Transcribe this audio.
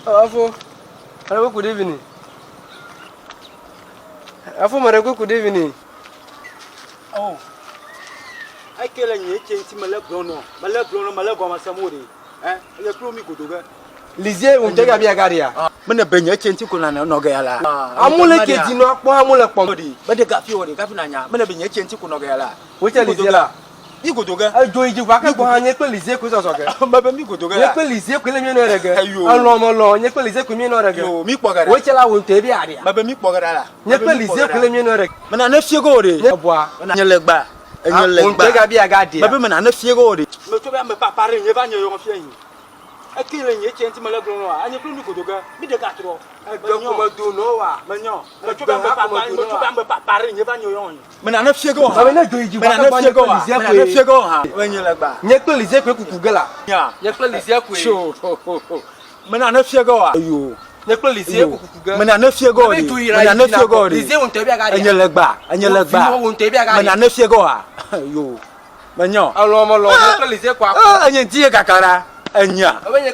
Afo. Hello, good evening. Afo Marego, good evening. Oh. I kill a ye change Malabrono, Malagoma Samuri. You threw me good. Lizier won't take a biagaria. When Benya change Kulana Nogala. Amule Ketino, Mohamula Pomodi. But they got you, Capinana, when Benya change Kunogala. Which is Lizella? You go to go. I joined you back upon Nicolise Kusoka. Babami go to go. Nicolise Quilinoraga. You are normal, Nicolise Quiminoraga. Me Pogara. Which I won't take Aria. Babami Pogara. Nicolise Quilinoraga. When I never go there. When you leg back. And you leg back. I be a guardian. Babman, I never go there. But Papa, you have your own. I kill a change Malabrono, and you couldn't go to go. Be the catro. I don't do no one. But you have Papa, you have your own. When I never go, I will not do you. When I never go, when you like back. Nicolise Kugala. Yeah, Nicolise. Sure. When I never go, you. Nicolise. When I never go, when I never go, and you leg back, and you leg back. When I never go, you. When you're Nicolise. and you dear Kakara. And ya, when you